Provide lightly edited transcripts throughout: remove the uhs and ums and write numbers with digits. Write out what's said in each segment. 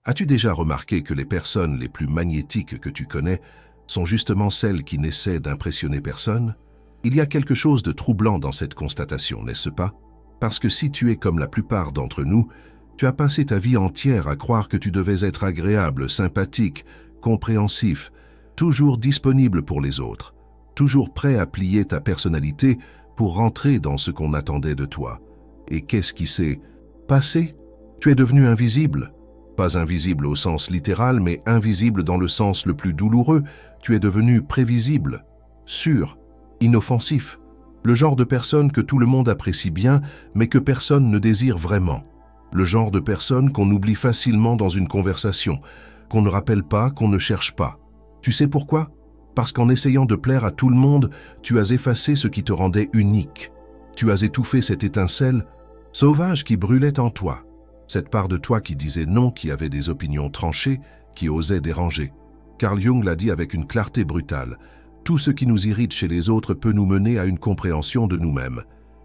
As-tu déjà remarqué que les personnes les plus magnétiques que tu connais sont justement celles qui n'essaient d'impressionner personne? Il y a quelque chose de troublant dans cette constatation, n'est-ce pas? Parce que si tu es comme la plupart d'entre nous, tu as passé ta vie entière à croire que tu devais être agréable, sympathique, compréhensif, toujours disponible pour les autres, toujours prêt à plier ta personnalité pour rentrer dans ce qu'on attendait de toi. Et qu'est-ce qui s'est passé? Tu es devenu invisible. Pas invisible au sens littéral, mais invisible dans le sens le plus douloureux. Tu es devenu prévisible, sûr, inoffensif. Le genre de personne que tout le monde apprécie bien, mais que personne ne désire vraiment. Le genre de personne qu'on oublie facilement dans une conversation, qu'on ne rappelle pas, qu'on ne cherche pas. Tu sais pourquoi? Parce qu'en essayant de plaire à tout le monde, tu as effacé ce qui te rendait unique. Tu as étouffé cette étincelle sauvage qui brûlait en toi. Cette part de toi qui disait non, qui avait des opinions tranchées, qui osait déranger. Carl Jung l'a dit avec une clarté brutale. Tout ce qui nous irrite chez les autres peut nous mener à une compréhension de nous-mêmes.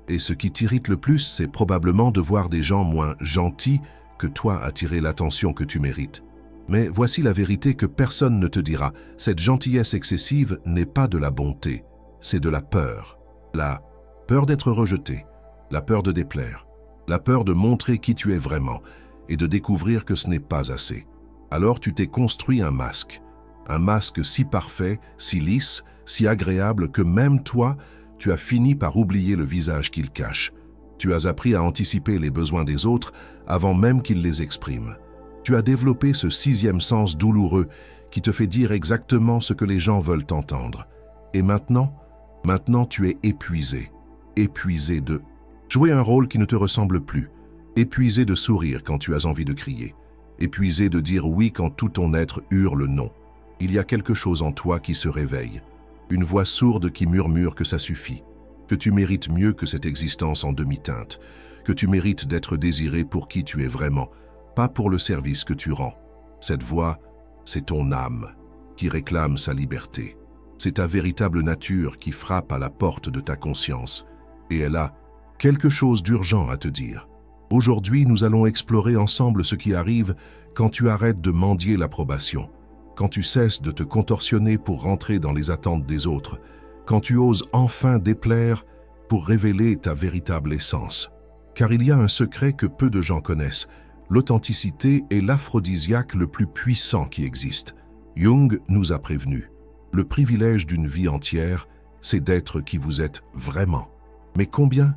Et ce qui t'irrite le plus, c'est probablement de voir des gens moins gentils que toi attirer l'attention que tu mérites. Mais voici la vérité que personne ne te dira. Cette gentillesse excessive n'est pas de la bonté, c'est de la peur. La peur d'être rejeté, la peur de déplaire. La peur de montrer qui tu es vraiment et de découvrir que ce n'est pas assez. Alors tu t'es construit un masque si parfait, si lisse, si agréable que même toi, tu as fini par oublier le visage qu'il cache. Tu as appris à anticiper les besoins des autres avant même qu'ils les expriment. Tu as développé ce sixième sens douloureux qui te fait dire exactement ce que les gens veulent entendre. Et maintenant tu es épuisé de jouer un rôle qui ne te ressemble plus, épuisé de sourire quand tu as envie de crier, épuisé de dire oui quand tout ton être hurle non. Il y a quelque chose en toi qui se réveille, une voix sourde qui murmure que ça suffit, que tu mérites mieux que cette existence en demi-teinte, que tu mérites d'être désiré pour qui tu es vraiment, pas pour le service que tu rends. Cette voix, c'est ton âme qui réclame sa liberté. C'est ta véritable nature qui frappe à la porte de ta conscience, et elle a quelque chose d'urgent à te dire. Aujourd'hui, nous allons explorer ensemble ce qui arrive quand tu arrêtes de mendier l'approbation, quand tu cesses de te contorsionner pour rentrer dans les attentes des autres, quand tu oses enfin déplaire pour révéler ta véritable essence. Car il y a un secret que peu de gens connaissent. L'authenticité est l'aphrodisiaque le plus puissant qui existe. Jung nous a prévenus. Le privilège d'une vie entière, c'est d'être qui vous êtes vraiment. Mais combien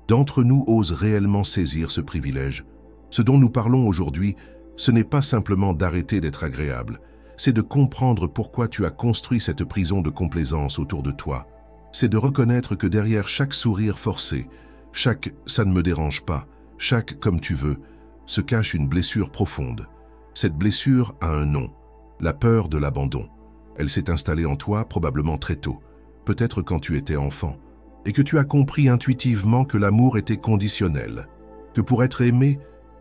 d'entre nous osent réellement saisir ce privilège? Ce dont nous parlons aujourd'hui, ce n'est pas simplement d'arrêter d'être agréable, c'est de comprendre pourquoi tu as construit cette prison de complaisance autour de toi. C'est de reconnaître que derrière chaque sourire forcé, chaque « ça ne me dérange pas », chaque « comme tu veux », se cache une blessure profonde. Cette blessure a un nom, la peur de l'abandon. Elle s'est installée en toi probablement très tôt, peut-être quand tu étais enfant, et que tu as compris intuitivement que l'amour était conditionnel, que pour être aimé,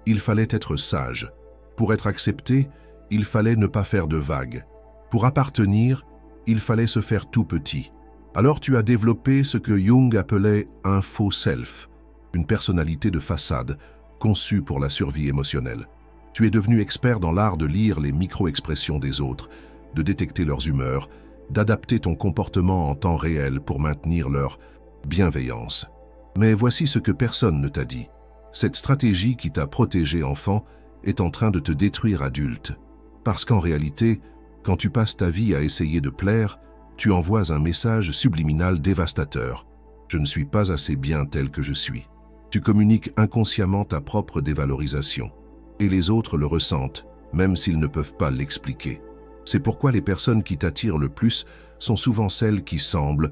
il fallait être sage, pour être accepté, il fallait ne pas faire de vagues, pour appartenir, il fallait se faire tout petit. Alors tu as développé ce que Jung appelait un faux self, une personnalité de façade, conçue pour la survie émotionnelle. Tu es devenu expert dans l'art de lire les micro-expressions des autres, de détecter leurs humeurs, d'adapter ton comportement en temps réel pour maintenir leur bienveillance. Mais voici ce que personne ne t'a dit. Cette stratégie qui t'a protégé enfant est en train de te détruire adulte. Parce qu'en réalité, quand tu passes ta vie à essayer de plaire, tu envoies un message subliminal dévastateur. Je ne suis pas assez bien tel que je suis. Tu communiques inconsciemment ta propre dévalorisation. Et les autres le ressentent, même s'ils ne peuvent pas l'expliquer. C'est pourquoi les personnes qui t'attirent le plus sont souvent celles qui semblent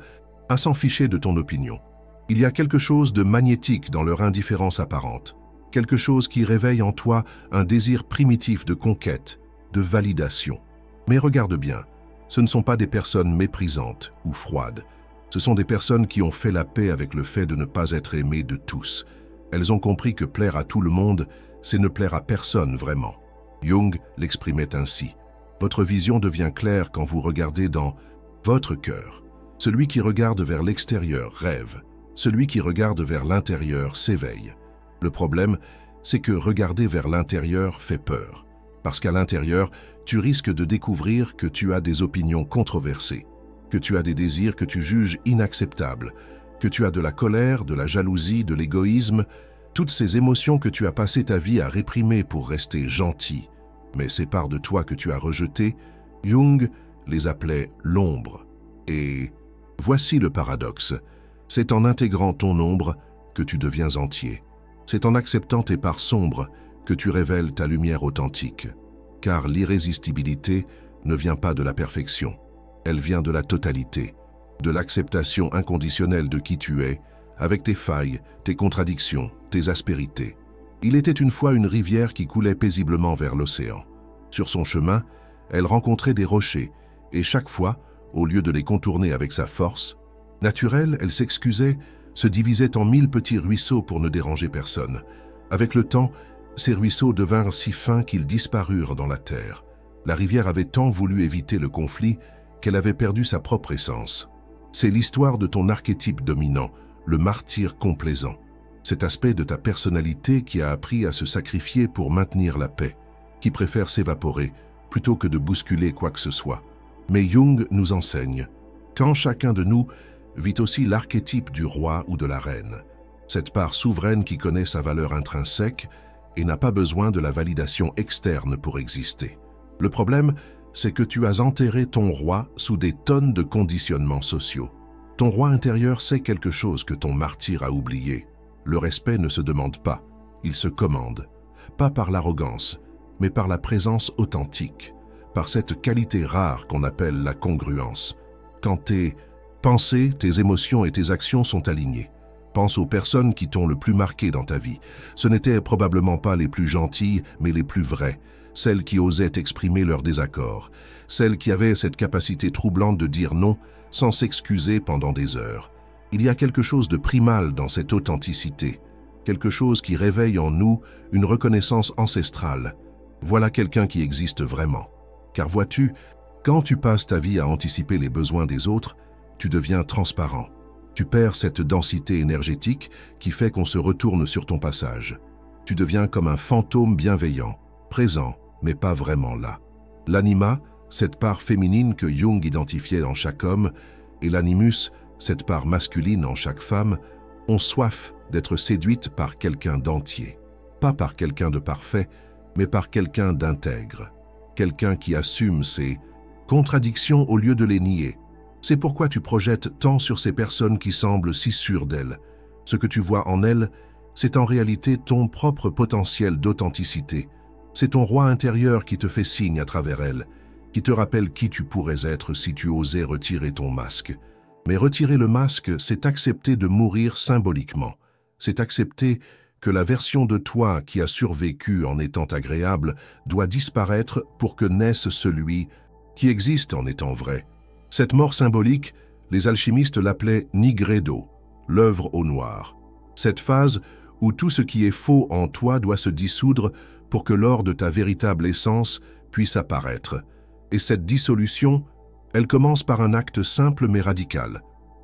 à s'en ficher de ton opinion. Il y a quelque chose de magnétique dans leur indifférence apparente, quelque chose qui réveille en toi un désir primitif de conquête, de validation. Mais regarde bien, ce ne sont pas des personnes méprisantes ou froides. Ce sont des personnes qui ont fait la paix avec le fait de ne pas être aimées de tous. Elles ont compris que plaire à tout le monde, c'est ne plaire à personne vraiment. Jung l'exprimait ainsi. Votre vision devient claire quand vous regardez dans votre cœur. Celui qui regarde vers l'extérieur rêve. Celui qui regarde vers l'intérieur s'éveille. Le problème, c'est que regarder vers l'intérieur fait peur. parce qu'à l'intérieur, tu risques de découvrir que tu as des opinions controversées, que tu as des désirs que tu juges inacceptables, que tu as de la colère, de la jalousie, de l'égoïsme, toutes ces émotions que tu as passé ta vie à réprimer pour rester gentil, mais ces parts de toi que tu as rejetées, Jung les appelait l'ombre. Et voici le paradoxe, c'est en intégrant ton ombre que tu deviens entier. C'est en acceptant tes parts sombres que tu révèles ta lumière authentique. Car l'irrésistibilité ne vient pas de la perfection, elle vient de la totalité, de l'acceptation inconditionnelle de qui tu es, avec tes failles, tes contradictions, tes aspérités. Il était une fois une rivière qui coulait paisiblement vers l'océan. Sur son chemin, elle rencontrait des rochers, et chaque fois, au lieu de les contourner avec sa force naturelle, elle s'excusait, se divisait en 1000 petits ruisseaux pour ne déranger personne. Avec le temps, ces ruisseaux devinrent si fins qu'ils disparurent dans la terre. La rivière avait tant voulu éviter le conflit qu'elle avait perdu sa propre essence. C'est l'histoire de ton archétype dominant, le martyr complaisant. Cet aspect de ta personnalité qui a appris à se sacrifier pour maintenir la paix, qui préfère s'évaporer plutôt que de bousculer quoi que ce soit. Mais Jung nous enseigne qu'en chacun de nous vit aussi l'archétype du roi ou de la reine, cette part souveraine qui connaît sa valeur intrinsèque et n'a pas besoin de la validation externe pour exister. Le problème, c'est que tu as enterré ton roi sous des tonnes de conditionnements sociaux. Ton roi intérieur sait quelque chose que ton martyr a oublié. Le respect ne se demande pas, il se commande. Pas par l'arrogance, mais par la présence authentique, par cette qualité rare qu'on appelle la congruence. Quand tes pensées, tes émotions et tes actions sont alignées. Pense aux personnes qui t'ont le plus marqué dans ta vie. Ce n'étaient probablement pas les plus gentilles, mais les plus vraies. Celles qui osaient exprimer leur désaccord. Celles qui avaient cette capacité troublante de dire non sans s'excuser pendant des heures. Il y a quelque chose de primal dans cette authenticité. Quelque chose qui réveille en nous une reconnaissance ancestrale. Voilà quelqu'un qui existe vraiment. Car vois-tu, quand tu passes ta vie à anticiper les besoins des autres, tu deviens transparent. Tu perds cette densité énergétique qui fait qu'on se retourne sur ton passage. Tu deviens comme un fantôme bienveillant, présent, mais pas vraiment là. L'anima, cette part féminine que Jung identifiait en chaque homme, et l'animus, cette part masculine en chaque femme, ont soif d'être séduites par quelqu'un d'entier. Pas par quelqu'un de parfait, mais par quelqu'un d'intègre. Quelqu'un qui assume ses contradictions au lieu de les nier. C'est pourquoi tu projettes tant sur ces personnes qui semblent si sûres d'elles. Ce que tu vois en elles, c'est en réalité ton propre potentiel d'authenticité. C'est ton roi intérieur qui te fait signe à travers elles, qui te rappelle qui tu pourrais être si tu osais retirer ton masque. Mais retirer le masque, c'est accepter de mourir symboliquement. C'est accepter que la version de toi qui a survécu en étant agréable doit disparaître pour que naisse celui qui existe en étant vrai. Cette mort symbolique, les alchimistes l'appelaient nigredo, l'œuvre au noir. Cette phase où tout ce qui est faux en toi doit se dissoudre pour que l'or de ta véritable essence puisse apparaître. Et cette dissolution, elle commence par un acte simple mais radical.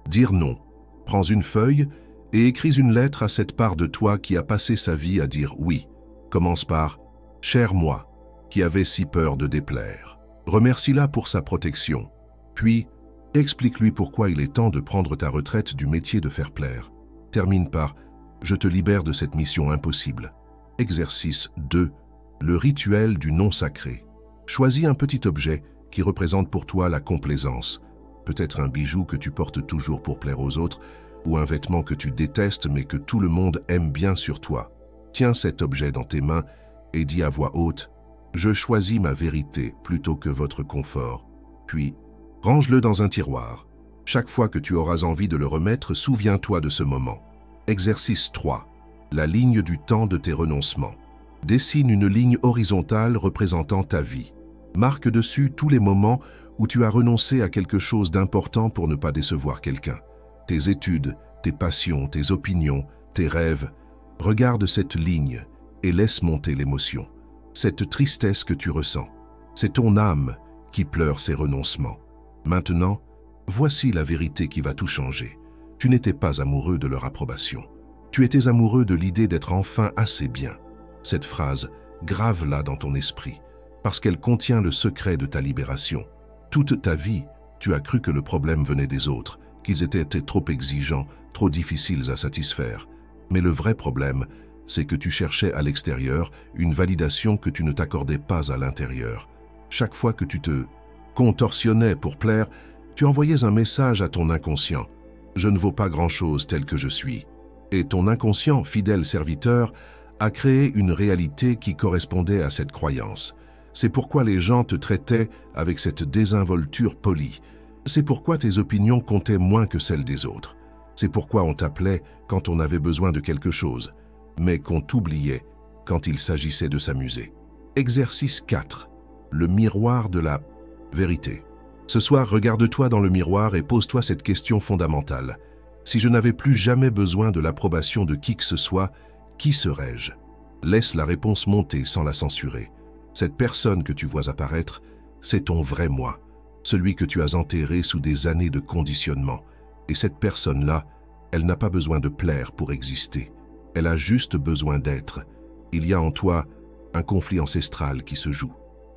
Dire non. Prends une feuille et écris une lettre à cette part de toi qui a passé sa vie à dire oui. Commence par « Cher moi », qui avait si peur de déplaire. Remercie-la pour sa protection. Puis, explique-lui pourquoi il est temps de prendre ta retraite du métier de faire plaire. Termine par « Je te libère de cette mission impossible ». Exercice 2. Le rituel du non sacré. Choisis un petit objet qui représente pour toi la complaisance. Peut-être un bijou que tu portes toujours pour plaire aux autres, ou un vêtement que tu détestes mais que tout le monde aime bien sur toi. Tiens cet objet dans tes mains et dis à voix haute « Je choisis ma vérité plutôt que votre confort ». Puis, range-le dans un tiroir. Chaque fois que tu auras envie de le remettre, souviens-toi de ce moment. Exercice 3. La ligne du temps de tes renoncements. Dessine une ligne horizontale représentant ta vie. Marque dessus tous les moments où tu as renoncé à quelque chose d'important pour ne pas décevoir quelqu'un. Tes études, tes passions, tes opinions, tes rêves. Regarde cette ligne et laisse monter l'émotion. Cette tristesse que tu ressens. C'est ton âme qui pleure ces renoncements. Maintenant, voici la vérité qui va tout changer. Tu n'étais pas amoureux de leur approbation. Tu étais amoureux de l'idée d'être enfin assez bien. Cette phrase, grave-la dans ton esprit. parce qu'elle contient le secret de ta libération. Toute ta vie, tu as cru que le problème venait des autres, qu'ils étaient trop exigeants, trop difficiles à satisfaire. Mais le vrai problème, c'est que tu cherchais à l'extérieur une validation que tu ne t'accordais pas à l'intérieur. Chaque fois que tu te contorsionnais pour plaire, tu envoyais un message à ton inconscient. Je ne vaux pas grand-chose tel que je suis. Et ton inconscient, fidèle serviteur, a créé une réalité qui correspondait à cette croyance. C'est pourquoi les gens te traitaient avec cette désinvolture polie. C'est pourquoi tes opinions comptaient moins que celles des autres. C'est pourquoi on t'appelait quand on avait besoin de quelque chose, mais qu'on t'oubliait quand il s'agissait de s'amuser. Exercice 4. Le miroir de la vérité. Ce soir, regarde-toi dans le miroir et pose-toi cette question fondamentale. Si je n'avais plus jamais besoin de l'approbation de qui que ce soit, qui serais-je? Laisse la réponse monter sans la censurer. Cette personne que tu vois apparaître, c'est ton vrai moi, celui que tu as enterré sous des années de conditionnement. Et cette personne-là, elle n'a pas besoin de plaire pour exister. Elle a juste besoin d'être. Il y a en toi un conflit ancestral qui se joue.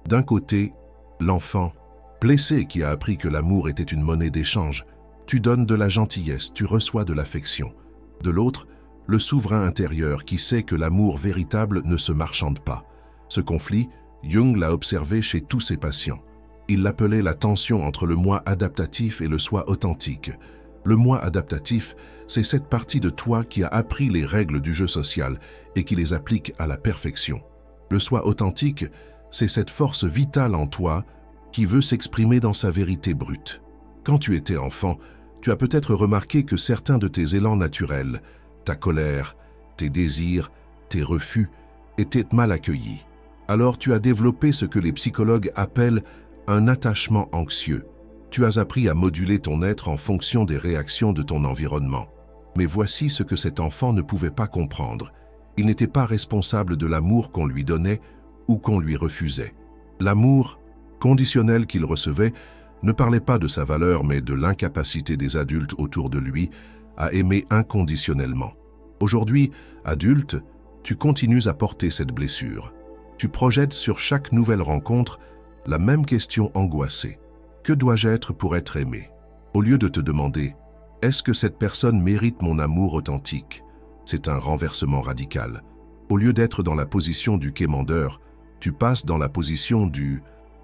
D'un côté, l'enfant, blessé qui a appris que l'amour était une monnaie d'échange. Tu donnes de la gentillesse, tu reçois de l'affection. De l'autre, le souverain intérieur qui sait que l'amour véritable ne se marchande pas. Ce conflit, Jung l'a observé chez tous ses patients. Il l'appelait la tension entre le moi adaptatif et le soi authentique. Le moi adaptatif, c'est cette partie de toi qui a appris les règles du jeu social et qui les applique à la perfection. Le soi authentique, c'est cette force vitale en toi qui veut s'exprimer dans sa vérité brute. Quand tu étais enfant, tu as peut-être remarqué que certains de tes élans naturels, ta colère, tes désirs, tes refus, étaient mal accueillis. Alors tu as développé ce que les psychologues appellent un attachement anxieux. Tu as appris à moduler ton être en fonction des réactions de ton environnement. Mais voici ce que cet enfant ne pouvait pas comprendre. Il n'était pas responsable de l'amour qu'on lui donnait ou qu'on lui refusait. L'amour conditionnel qu'il recevait ne parlait pas de sa valeur, mais de l'incapacité des adultes autour de lui à aimer inconditionnellement. Aujourd'hui, adulte, tu continues à porter cette blessure. Tu projettes sur chaque nouvelle rencontre la même question angoissée. Que dois-je être pour être aimé? Au lieu de te demander « Est-ce que cette personne mérite mon amour authentique ?» C'est un renversement radical. Au lieu d'être dans la position du quémandeur, tu passes dans la position du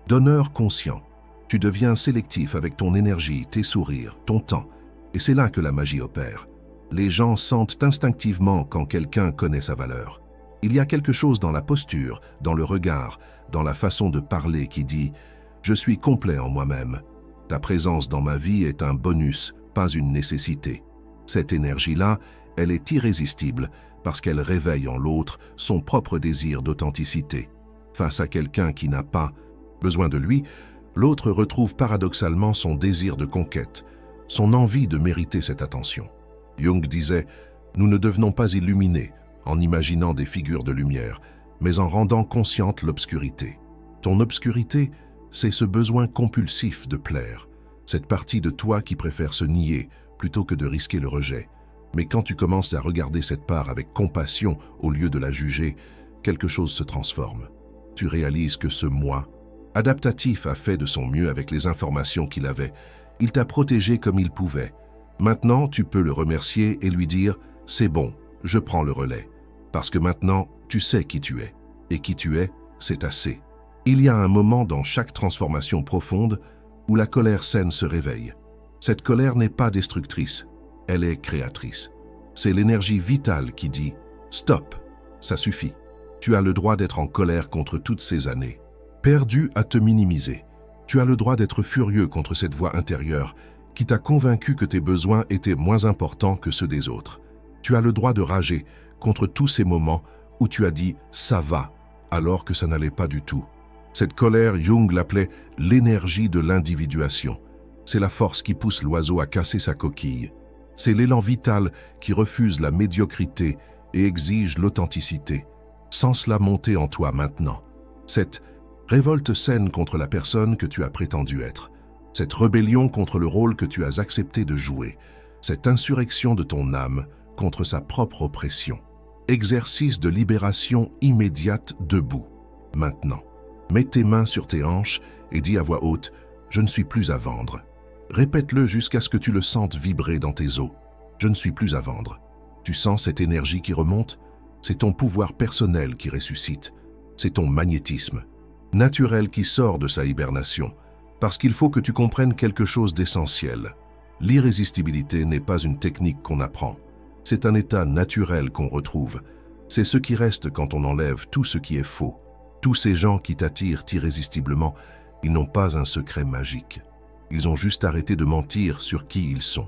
donneur conscient. Tu deviens sélectif avec ton énergie, tes sourires, ton temps. Et c'est là que la magie opère. Les gens sentent instinctivement quand quelqu'un connaît sa valeur. Il y a quelque chose dans la posture, dans le regard, dans la façon de parler qui dit « Je suis complet en moi-même. Ta présence dans ma vie est un bonus, pas une nécessité. » Cette énergie-là, elle est irrésistible parce qu'elle réveille en l'autre son propre désir d'authenticité. Face à quelqu'un qui n'a pas besoin de lui, l'autre retrouve paradoxalement son désir de conquête, son envie de mériter cette attention. Jung disait « Nous ne devenons pas illuminés en imaginant des figures de lumière, mais en rendant consciente l'obscurité. Ton obscurité, c'est ce besoin compulsif de plaire, cette partie de toi qui préfère se nier plutôt que de risquer le rejet. Mais quand tu commences à regarder cette part avec compassion au lieu de la juger, quelque chose se transforme. Tu réalises que ce moi adaptatif a fait de son mieux avec les informations qu'il avait. Il t'a protégé comme il pouvait. Maintenant, tu peux le remercier et lui dire « C'est bon, je prends le relais. » Parce que maintenant, tu sais qui tu es. Et qui tu es, c'est assez. Il y a un moment dans chaque transformation profonde où la colère saine se réveille. Cette colère n'est pas destructrice, elle est créatrice. C'est l'énergie vitale qui dit « Stop, ça suffit. Tu as le droit d'être en colère contre toutes ces années. Perdu à te minimiser. Tu as le droit d'être furieux contre cette voix intérieure qui t'a convaincu que tes besoins étaient moins importants que ceux des autres. Tu as le droit de rager contre tous ces moments où tu as dit « ça va » alors que ça n'allait pas du tout. Cette colère, Jung l'appelait l'énergie de l'individuation. C'est la force qui pousse l'oiseau à casser sa coquille. C'est l'élan vital qui refuse la médiocrité et exige l'authenticité. Sans cela monter en toi maintenant. Cette révolte saine contre la personne que tu as prétendu être. Cette rébellion contre le rôle que tu as accepté de jouer. Cette insurrection de ton âme contre sa propre oppression. Exercice de libération immédiate debout. Maintenant. Mets tes mains sur tes hanches et dis à voix haute « Je ne suis plus à vendre ». Répète-le jusqu'à ce que tu le sentes vibrer dans tes os. « Je ne suis plus à vendre ». Tu sens cette énergie qui remonte? C'est ton pouvoir personnel qui ressuscite. C'est ton magnétisme naturel qui sort de sa hibernation. Parce qu'il faut que tu comprennes quelque chose d'essentiel. L'irrésistibilité n'est pas une technique qu'on apprend. C'est un état naturel qu'on retrouve. C'est ce qui reste quand on enlève tout ce qui est faux. Tous ces gens qui t'attirent irrésistiblement, ils n'ont pas un secret magique. Ils ont juste arrêté de mentir sur qui ils sont.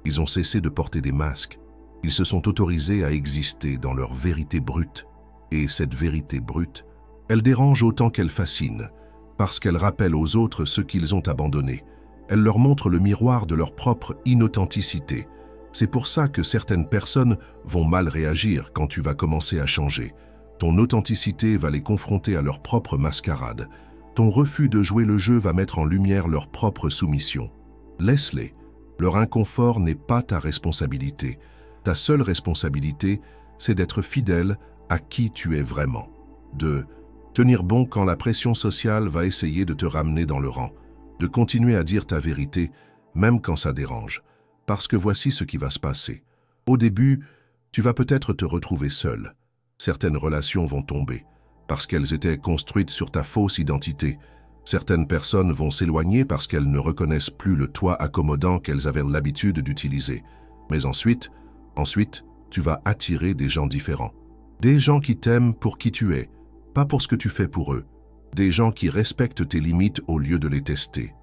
Ils ont cessé de porter des masques. Ils se sont autorisés à exister dans leur vérité brute. Et cette vérité brute, elle dérange autant qu'elle fascine, parce qu'elle rappelle aux autres ce qu'ils ont abandonné. Elle leur montre le miroir de leur propre inauthenticité. C'est pour ça que certaines personnes vont mal réagir quand tu vas commencer à changer. Ton authenticité va les confronter à leur propre mascarade. Ton refus de jouer le jeu va mettre en lumière leur propre soumission. Laisse-les. Leur inconfort n'est pas ta responsabilité. Ta seule responsabilité, c'est d'être fidèle à qui tu es vraiment. De tenir bon quand la pression sociale va essayer de te ramener dans le rang. De continuer à dire ta vérité, même quand ça dérange. Parce que voici ce qui va se passer. Au début, tu vas peut-être te retrouver seul. Certaines relations vont tomber, parce qu'elles étaient construites sur ta fausse identité. Certaines personnes vont s'éloigner parce qu'elles ne reconnaissent plus le toi accommodant qu'elles avaient l'habitude d'utiliser. Mais ensuite, tu vas attirer des gens différents. Des gens qui t'aiment pour qui tu es, pas pour ce que tu fais pour eux. Des gens qui respectent tes limites au lieu de les tester.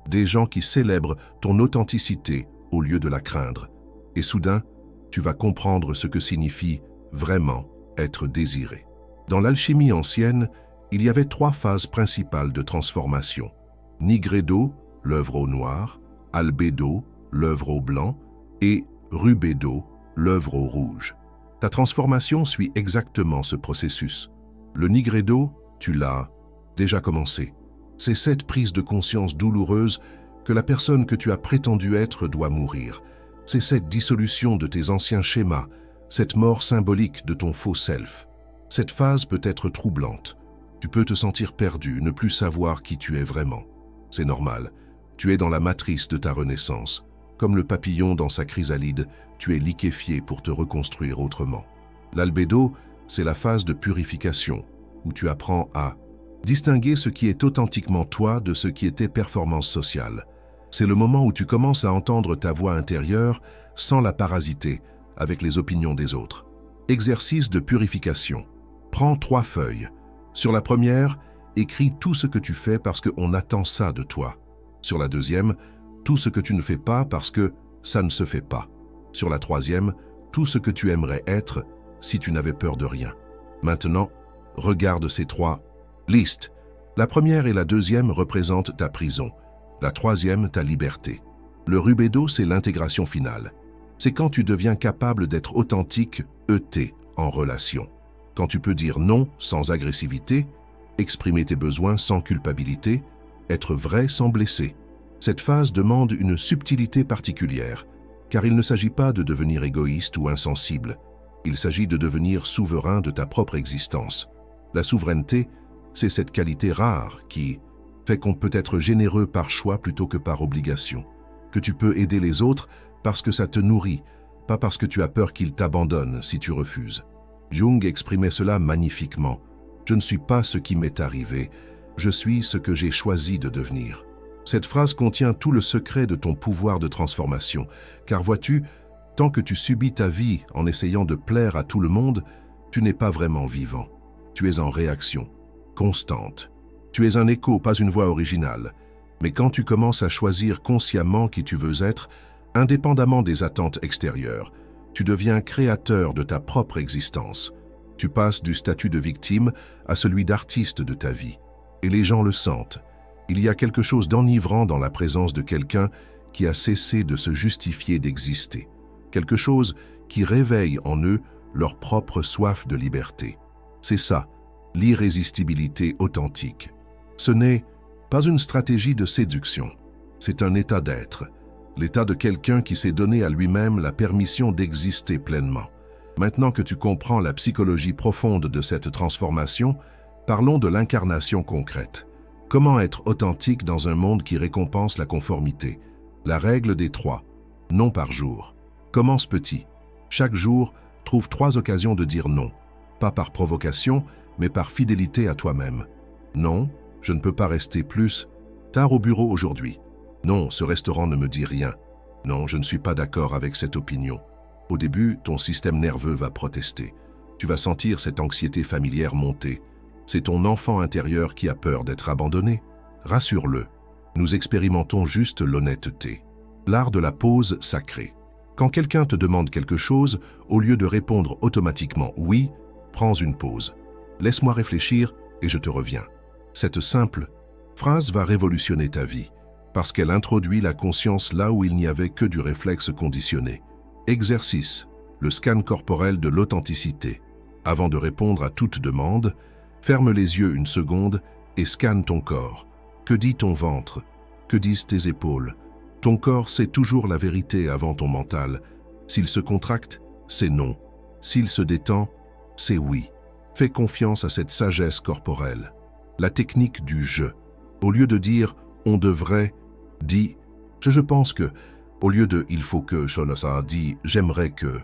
Des gens qui célèbrent ton authenticité au lieu de la craindre. Et soudain, tu vas comprendre ce que signifie vraiment être désiré. Dans l'alchimie ancienne, il y avait 3 phases principales de transformation. Nigredo, l'œuvre au noir, Albedo, l'œuvre au blanc, et Rubedo, l'œuvre au rouge. Ta transformation suit exactement ce processus. Le Nigredo, tu l'as déjà commencé. C'est cette prise de conscience douloureuse que la personne que tu as prétendu être doit mourir. C'est cette dissolution de tes anciens schémas, cette mort symbolique de ton faux self. Cette phase peut être troublante. Tu peux te sentir perdu, ne plus savoir qui tu es vraiment. C'est normal. Tu es dans la matrice de ta renaissance. Comme le papillon dans sa chrysalide, tu es liquéfié pour te reconstruire autrement. L'albédo, c'est la phase de purification, où tu apprends à distinguer ce qui est authentiquement toi de ce qui était performance sociale. C'est le moment où tu commences à entendre ta voix intérieure sans la parasiter avec les opinions des autres. Exercice de purification. Prends 3 feuilles. Sur la première, écris tout ce que tu fais parce qu'on attend ça de toi. Sur la deuxième, tout ce que tu ne fais pas parce que ça ne se fait pas. Sur la troisième, tout ce que tu aimerais être si tu n'avais peur de rien. Maintenant, regarde ces 3 listes. La première et la deuxième représentent ta prison. La troisième, ta liberté. Le Rubedo, c'est l'intégration finale. C'est quand tu deviens capable d'être authentique, ET, en relation. Quand tu peux dire non sans agressivité, exprimer tes besoins sans culpabilité, être vrai sans blesser. Cette phase demande une subtilité particulière, car il ne s'agit pas de devenir égoïste ou insensible. Il s'agit de devenir souverain de ta propre existence. La souveraineté, c'est cette qualité rare qui fait qu'on peut être généreux par choix plutôt que par obligation. Que tu peux aider les autres parce que ça te nourrit, pas parce que tu as peur qu'ils t'abandonnent si tu refuses. Jung exprimait cela magnifiquement. Je ne suis pas ce qui m'est arrivé, je suis ce que j'ai choisi de devenir. Cette phrase contient tout le secret de ton pouvoir de transformation, car vois-tu, tant que tu subis ta vie en essayant de plaire à tout le monde, tu n'es pas vraiment vivant. Tu es en réaction, constante. Tu es un écho, pas une voix originale. Mais quand tu commences à choisir consciemment qui tu veux être, indépendamment des attentes extérieures, tu deviens créateur de ta propre existence. Tu passes du statut de victime à celui d'artiste de ta vie. Et les gens le sentent. Il y a quelque chose d'enivrant dans la présence de quelqu'un qui a cessé de se justifier d'exister. Quelque chose qui réveille en eux leur propre soif de liberté. C'est ça, l'irrésistibilité authentique. Ce n'est pas une stratégie de séduction, c'est un état d'être, l'état de quelqu'un qui s'est donné à lui-même la permission d'exister pleinement. Maintenant que tu comprends la psychologie profonde de cette transformation, Parlons de l'incarnation concrète. Comment être authentique dans un monde qui récompense la conformité? La règle des 3. Non par jour. Commence petit. Chaque jour, trouve 3 occasions de dire non. Pas par provocation, mais par fidélité à toi-même. Non, je ne peux pas rester plus tard au bureau aujourd'hui. Non, ce restaurant ne me dit rien. Non, je ne suis pas d'accord avec cette opinion. Au début, ton système nerveux va protester. Tu vas sentir cette anxiété familière monter. C'est ton enfant intérieur qui a peur d'être abandonné. Rassure-le. Nous expérimentons juste l'honnêteté. L'art de la pause sacrée. Quand quelqu'un te demande quelque chose, au lieu de répondre automatiquement « oui », prends une pause. Laisse-moi réfléchir et je te reviens. Cette simple phrase va révolutionner ta vie, parce qu'elle introduit la conscience là où il n'y avait que du réflexe conditionné. Exercice, le scan corporel de l'authenticité. Avant de répondre à toute demande, ferme les yeux une seconde et scanne ton corps. Que dit ton ventre? Que disent tes épaules? Ton corps sait toujours la vérité avant ton mental. S'il se contracte, c'est non. S'il se détend, c'est oui. Fais confiance à cette sagesse corporelle. La technique du « je ». Au lieu de dire « on devrait », dis « je pense que ». Au lieu de « il faut que », dis « j'aimerais que ».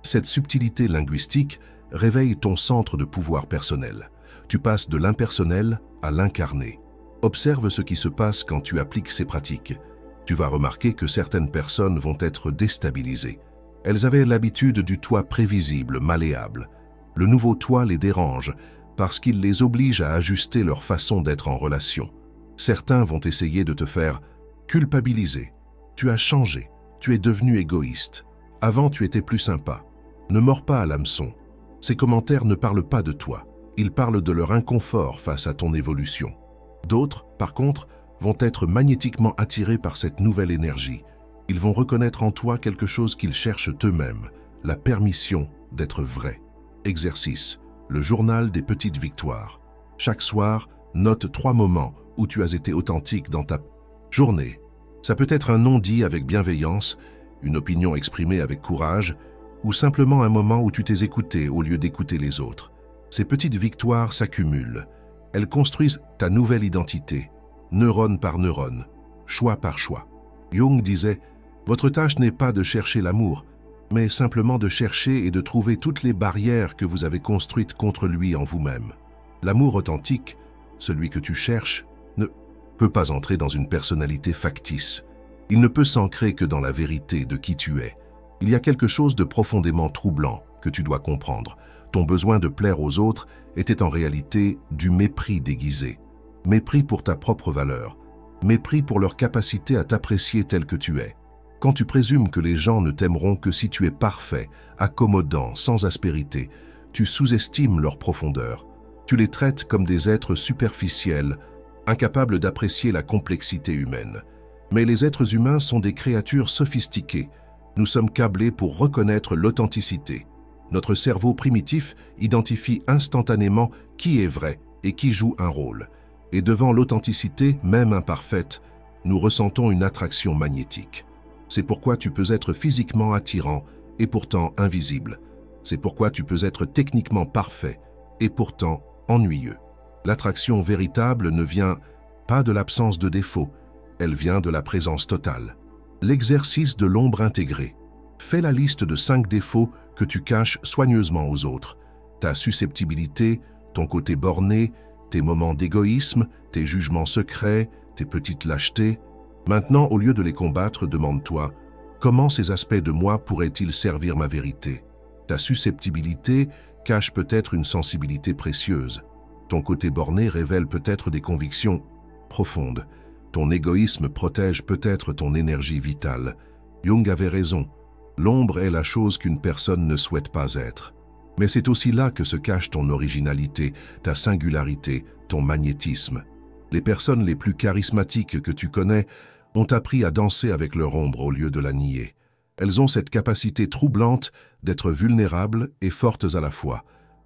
Cette subtilité linguistique réveille ton centre de pouvoir personnel. Tu passes de l'impersonnel à l'incarné. Observe ce qui se passe quand tu appliques ces pratiques. Tu vas remarquer que certaines personnes vont être déstabilisées. Elles avaient l'habitude du toi prévisible, malléable. Le nouveau toi les dérange parce qu'il les oblige à ajuster leur façon d'être en relation. Certains vont essayer de te faire culpabiliser. Tu as changé, tu es devenu égoïste. Avant, tu étais plus sympa. Ne mords pas à l'hameçon. Ces commentaires ne parlent pas de toi. Ils parlent de leur inconfort face à ton évolution. D'autres, par contre, vont être magnétiquement attirés par cette nouvelle énergie. Ils vont reconnaître en toi quelque chose qu'ils cherchent eux-mêmes, la permission d'être vrai. Exercice, le journal des petites victoires. Chaque soir, note 3 moments où tu as été authentique dans ta journée. Ça peut être un non dit avec bienveillance, une opinion exprimée avec courage, ou simplement un moment où tu t'es écouté au lieu d'écouter les autres. Ces petites victoires s'accumulent. Elles construisent ta nouvelle identité, neurone par neurone, choix par choix. Jung disait « Votre tâche n'est pas de chercher l'amour, mais simplement de chercher et de trouver toutes les barrières que vous avez construites contre lui en vous-même. L'amour authentique, celui que tu cherches, ne peut pas entrer dans une personnalité factice. Il ne peut s'ancrer que dans la vérité de qui tu es. Il y a quelque chose de profondément troublant que tu dois comprendre. Ton besoin de plaire aux autres était en réalité du mépris déguisé. Mépris pour ta propre valeur. Mépris pour leur capacité à t'apprécier tel que tu es. Quand tu présumes que les gens ne t'aimeront que si tu es parfait, accommodant, sans aspérité, tu sous-estimes leur profondeur. Tu les traites comme des êtres superficiels, incapables d'apprécier la complexité humaine. Mais les êtres humains sont des créatures sophistiquées. Nous sommes câblés pour reconnaître l'authenticité. Notre cerveau primitif identifie instantanément qui est vrai et qui joue un rôle. Et devant l'authenticité, même imparfaite, nous ressentons une attraction magnétique. C'est pourquoi tu peux être physiquement attirant et pourtant invisible. C'est pourquoi tu peux être techniquement parfait et pourtant ennuyeux. L'attraction véritable ne vient pas de l'absence de défauts, elle vient de la présence totale. L'exercice de l'ombre intégrée. Fais la liste de 5 défauts que tu caches soigneusement aux autres. Ta susceptibilité, ton côté borné, tes moments d'égoïsme, tes jugements secrets, tes petites lâchetés. Maintenant, au lieu de les combattre, demande-toi « Comment ces aspects de moi pourraient-ils servir ma vérité ?» Ta susceptibilité cache peut-être une sensibilité précieuse. Ton côté borné révèle peut-être des convictions profondes. Ton égoïsme protège peut-être ton énergie vitale. Jung avait raison. L'ombre est la chose qu'une personne ne souhaite pas être. Mais c'est aussi là que se cache ton originalité, ta singularité, ton magnétisme. Les personnes les plus charismatiques que tu connais ont appris à danser avec leur ombre au lieu de la nier. Elles ont cette capacité troublante d'être vulnérables et fortes à la fois,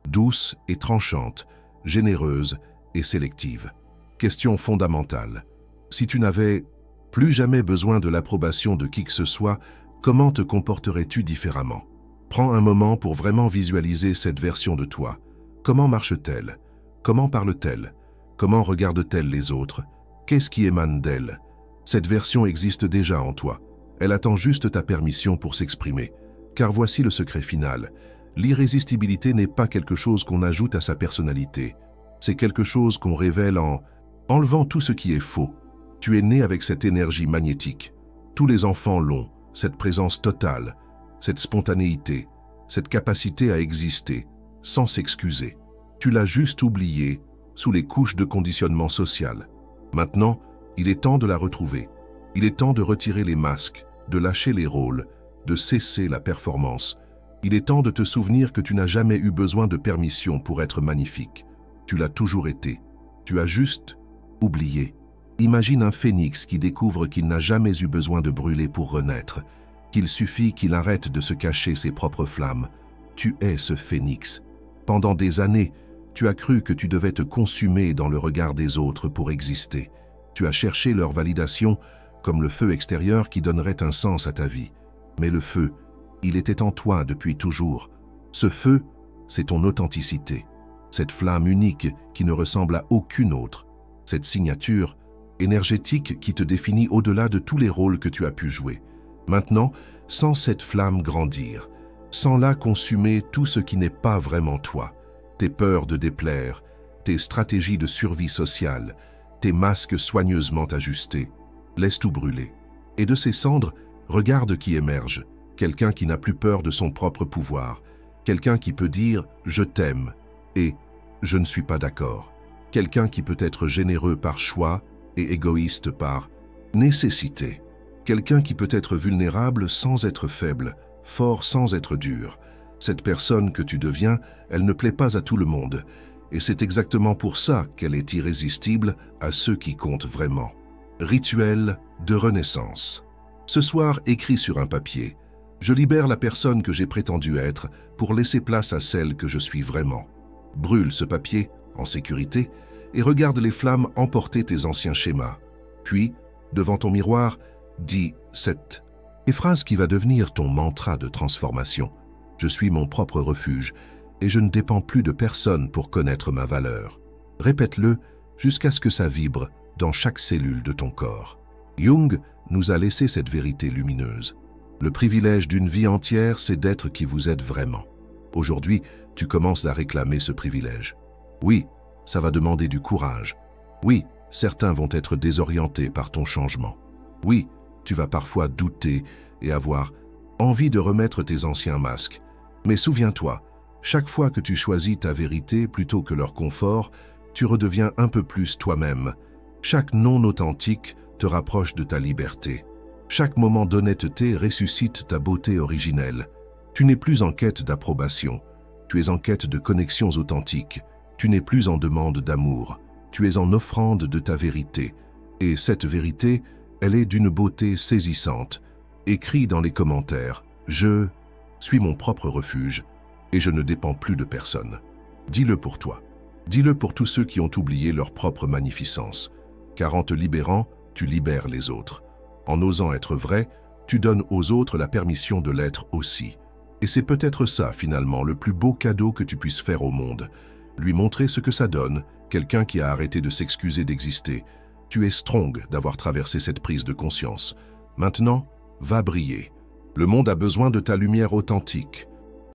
douces et tranchantes, généreuses et sélectives. Question fondamentale. Si tu n'avais plus jamais besoin de l'approbation de qui que ce soit, comment te comporterais-tu différemment? Prends un moment pour vraiment visualiser cette version de toi. Comment marche-t-elle? Comment parle-t-elle? Comment regarde-t-elle les autres? Qu'est-ce qui émane d'elle? Cette version existe déjà en toi. Elle attend juste ta permission pour s'exprimer. Car voici le secret final. L'irrésistibilité n'est pas quelque chose qu'on ajoute à sa personnalité. C'est quelque chose qu'on révèle en enlevant tout ce qui est faux. Tu es né avec cette énergie magnétique. Tous les enfants l'ont, cette présence totale, cette spontanéité, cette capacité à exister, sans s'excuser. Tu l'as juste oubliée sous les couches de conditionnement social. Maintenant, il est temps de la retrouver. Il est temps de retirer les masques, de lâcher les rôles, de cesser la performance. Il est temps de te souvenir que tu n'as jamais eu besoin de permission pour être magnifique. Tu l'as toujours été. Tu as juste oublié. Imagine un phénix qui découvre qu'il n'a jamais eu besoin de brûler pour renaître, qu'il suffit qu'il arrête de se cacher ses propres flammes. Tu es ce phénix. Pendant des années, tu as cru que tu devais te consumer dans le regard des autres pour exister. Tu as cherché leur validation comme le feu extérieur qui donnerait un sens à ta vie. Mais le feu, il était en toi depuis toujours. Ce feu, c'est ton authenticité. Cette flamme unique qui ne ressemble à aucune autre. Cette signature énergétique qui te définit au-delà de tous les rôles que tu as pu jouer. Maintenant, sans cette flamme grandir, sans la consumer tout ce qui n'est pas vraiment toi, tes peurs de déplaire, tes stratégies de survie sociale, tes masques soigneusement ajustés, laisse tout brûler. Et de ces cendres, regarde qui émerge, quelqu'un qui n'a plus peur de son propre pouvoir, quelqu'un qui peut dire « je t'aime » et « je ne suis pas d'accord », quelqu'un qui peut être généreux par choix et égoïste par nécessité, quelqu'un qui peut être vulnérable sans être faible, fort sans être dur. Cette personne que tu deviens, elle ne plaît pas à tout le monde, et c'est exactement pour ça qu'elle est irrésistible à ceux qui comptent vraiment. Rituel de renaissance. Ce soir, écris sur un papier. Je libère la personne que j'ai prétendu être pour laisser place à celle que je suis vraiment. Brûle ce papier, en sécurité, et regarde les flammes emporter tes anciens schémas. Puis, devant ton miroir, dis cette phrase qui va devenir ton mantra de transformation. Je suis mon propre refuge et je ne dépends plus de personne pour connaître ma valeur. Répète-le jusqu'à ce que ça vibre dans chaque cellule de ton corps. Jung nous a laissé cette vérité lumineuse. Le privilège d'une vie entière, c'est d'être qui vous êtes vraiment. Aujourd'hui, tu commences à réclamer ce privilège. Oui, ça va demander du courage. Oui, certains vont être désorientés par ton changement. Oui, tu vas parfois douter et avoir envie de remettre tes anciens masques. Mais souviens-toi, chaque fois que tu choisis ta vérité plutôt que leur confort, tu redeviens un peu plus toi-même. Chaque non authentique te rapproche de ta liberté. Chaque moment d'honnêteté ressuscite ta beauté originelle. Tu n'es plus en quête d'approbation. Tu es en quête de connexions authentiques. Tu n'es plus en demande d'amour. Tu es en offrande de ta vérité. Et cette vérité, elle est d'une beauté saisissante. Écris dans les commentaires « Je suis mon propre refuge et je ne dépends plus de personne ». Dis-le pour toi. Dis-le pour tous ceux qui ont oublié leur propre magnificence. Car en te libérant, tu libères les autres. En osant être vrai, tu donnes aux autres la permission de l'être aussi. Et c'est peut-être ça, finalement, le plus beau cadeau que tu puisses faire au monde. Lui montrer ce que ça donne, quelqu'un qui a arrêté de s'excuser d'exister. Tu es strong d'avoir traversé cette prise de conscience. Maintenant, va briller. Le monde a besoin de ta lumière authentique.